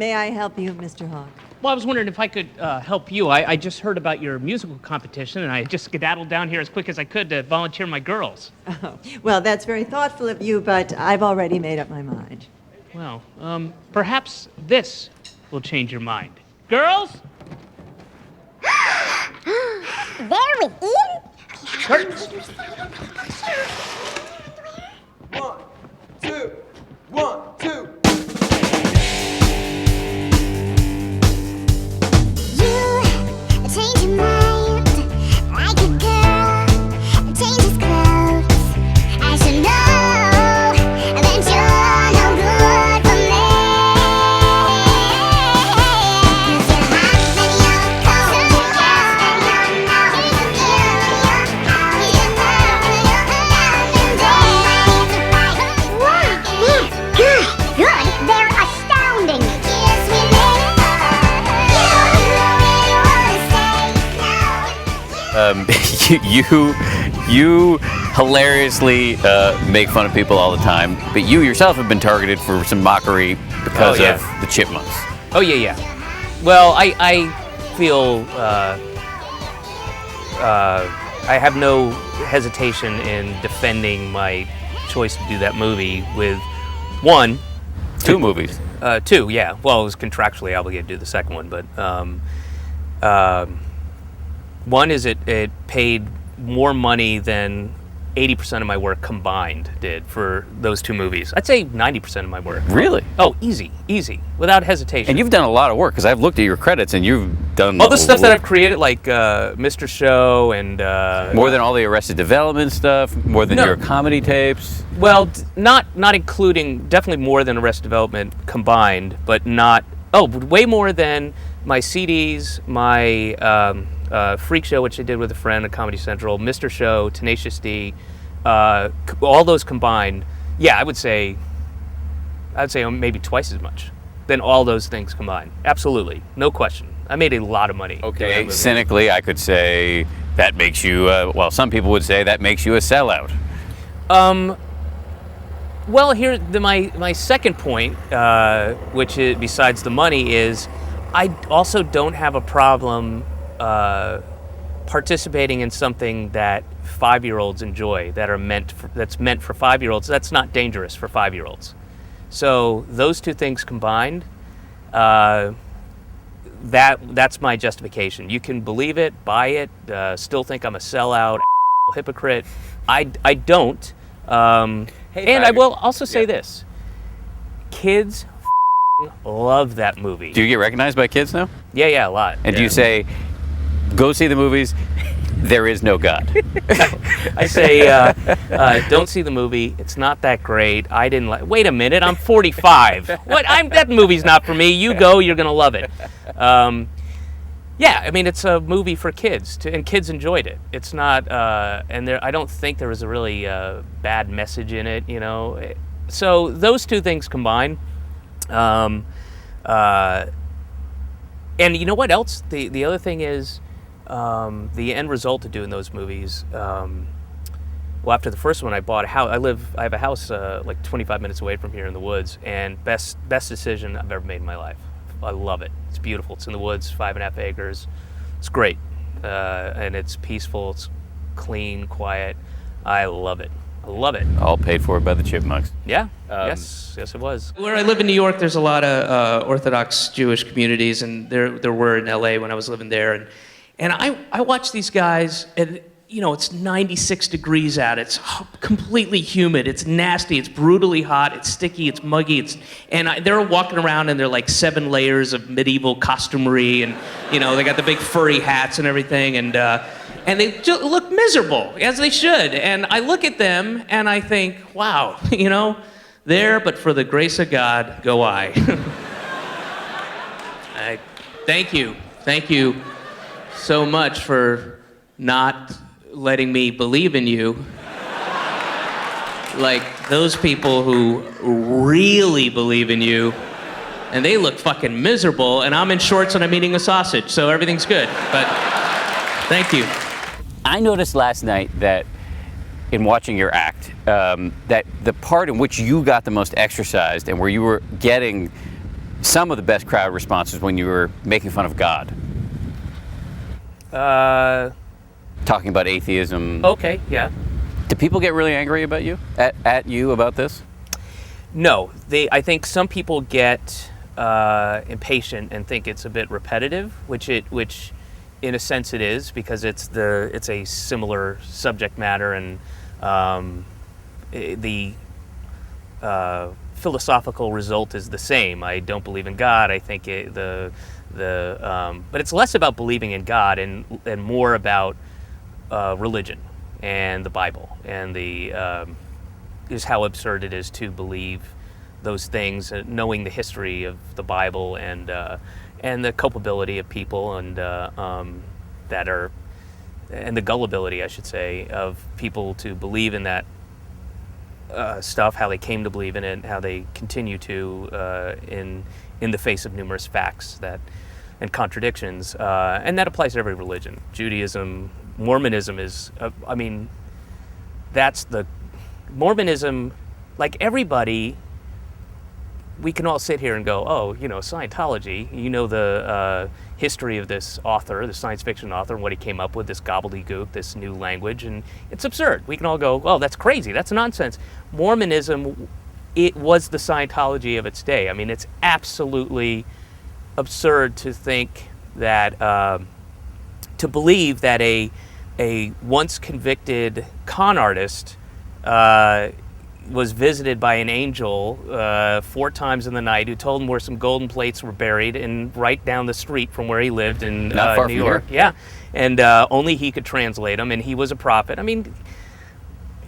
May I help you, Mr. Hawk? Well, I was wondering if I could help you. I just heard about your musical competition, and I just skedaddled down here as quick as I could to volunteer my girls. Oh, well, that's very thoughtful of you, but I've already made up my mind. Well, perhaps this will change your mind. Girls? There within? Curtains. 1, 2, 1, 2. You change your mind like a girl changes clothes. I should know that you're no good for me. 'Cause you're hot and you're cold, you're yes and you're no. Wow, good, they're astounding. You hilariously make fun of people all the time, but you yourself have been targeted for some mockery because of the Chipmunks. Oh, yeah. Well, I feel I have no hesitation in defending my choice to do that movie with one. Two movies. Two, yeah. Well, I was contractually obligated to do the second one, but one is it paid more money than 80% of my work combined did for those two movies. I'd say 90% of my work. Really? Oh, easy, without hesitation. And you've done a lot of work, because I've looked at your credits, and you've done all the stuff that I've created, like Mr. Show and... more than all the Arrested Development stuff, more than your comedy tapes. Well, not including, definitely more than Arrested Development combined, but not... Oh, way more than my CDs, my... Freak Show, which I did with a friend at Comedy Central, Mr. Show, Tenacious D, all those combined, yeah, I'd say maybe twice as much than all those things combined. Absolutely, no question. I made a lot of money. Okay, cynically, I could say that makes you, well, some people would say that makes you a sellout. Well, here, my second point, which is, besides the money, is I also don't have a problem participating in something that 5-year-olds enjoy, that's meant for 5-year-olds. That's not dangerous for 5-year-olds. So those two things combined, that's my justification. You can believe it, buy it, still think I'm a sellout, hypocrite. I don't. And I will also say this: kids love that movie. Do you get recognized by kids now? Yeah, a lot. And do you say, go see the movies, there is no God? I say, don't see the movie. It's not that great. I didn't like. Wait a minute, I'm 45. What? That movie's not for me. You go, you're gonna love it. Yeah, I mean, it's a movie for kids, and kids enjoyed it. It's not, and I don't think there was a really bad message in it, you know. So those two things combined. And you know what else? The other thing is, the end result of doing those movies. Well, after the first one, I bought a house. I have a house like 25 minutes away from here in the woods, and best decision I've ever made in my life. I love it. It's beautiful. It's in the woods, 5.5 acres. It's great, and it's peaceful. It's clean, quiet. I love it. I love it. All paid for by the Chipmunks. Yeah. Yes, it was. Where I live in New York, there's a lot of Orthodox Jewish communities, and there were in LA when I was living there, and I watch these guys, and you know, it's 96 degrees out. It's completely humid. It's nasty. It's brutally hot. It's sticky. It's muggy. They're walking around in their like 7 layers of medieval costumery, and you know, they got the big furry hats and everything, and they just look miserable, as they should. And I look at them and I think, wow, you know, there, but for the grace of God, go I. Thank you so much for not letting me believe in you. Like those people who really believe in you, and they look fucking miserable, and I'm in shorts and I'm eating a sausage, so everything's good. But thank you. I noticed last night that in watching your act, that the part in which you got the most exercised and where you were getting some of the best crowd responses when you were making fun of God, talking about atheism. Okay, yeah. Do people get really angry about you at you about this? No, I think some people get impatient and think it's a bit repetitive, which in a sense it is, because it's a similar subject matter, and the philosophical result is the same. I don't believe in God. I think but it's less about believing in God and more about religion and the Bible, and is how absurd it is to believe those things, knowing the history of the Bible and the culpability of people and and the gullibility, I should say, of people to believe in that stuff, how they came to believe in it, how they continue to in the face of numerous facts and contradictions, and that applies to every religion. Judaism, Mormonism is, that's the Mormonism. Like everybody, we can all sit here and go, oh, Scientology, the history of this author, the science fiction author, and what he came up with, this gobbledygook, this new language, and it's absurd. We can all go, oh, that's crazy, that's nonsense. Mormonism, it was the Scientology of its day. It's absolutely absurd to think that, to believe that a once convicted con artist was visited by an angel 4 times in the night who told him where some golden plates were buried and right down the street from where he lived in Not far New from York. here. Yeah, and only he could translate them, and he was a prophet. And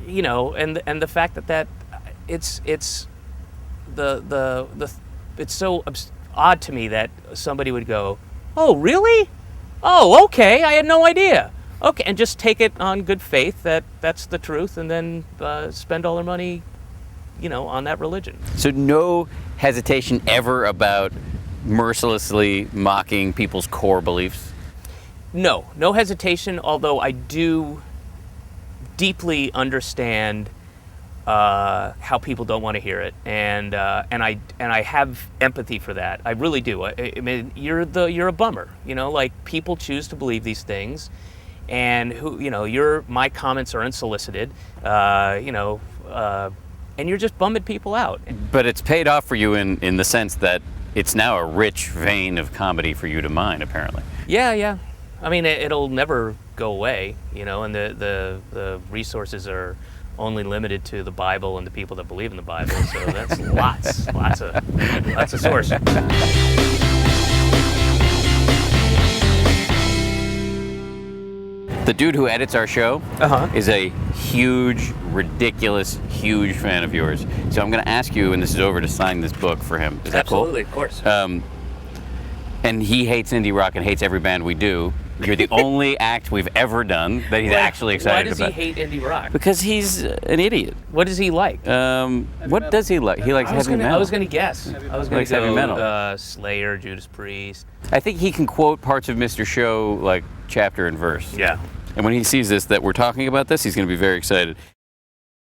the fact that it's so odd to me that somebody would go, oh, really? Oh, okay, I had no idea. Okay, and just take it on good faith that that's the truth, and then spend all their money, on that religion. So no hesitation ever about mercilessly mocking people's core beliefs? No hesitation, although I do deeply understand how people don't want to hear it, and I have empathy for that. I really do. You're a bummer, like people choose to believe these things, and my comments are unsolicited, and you're just bumming people out. But it's paid off for you in the sense that it's now a rich vein of comedy for you to mine, apparently. Yeah. It'll never go away, and the resources are only limited to the Bible and the people that believe in the Bible. So that's lots of source. The dude who edits our show is a huge, ridiculous, huge fan of yours. So I'm going to ask you, when this is over, to sign this book for him. Is that cool? Absolutely, of course. And he hates indie rock and hates every band we do. You're the only act we've ever done that he's actually excited about. Why does he hate indie rock? Because he's an idiot. What does he like? What does he like? He likes heavy metal. I was going to guess. I was going to go heavy metal. Slayer, Judas Priest. I think he can quote parts of Mr. Show like chapter and verse. Yeah. And when he sees this, that we're talking about this, he's going to be very excited.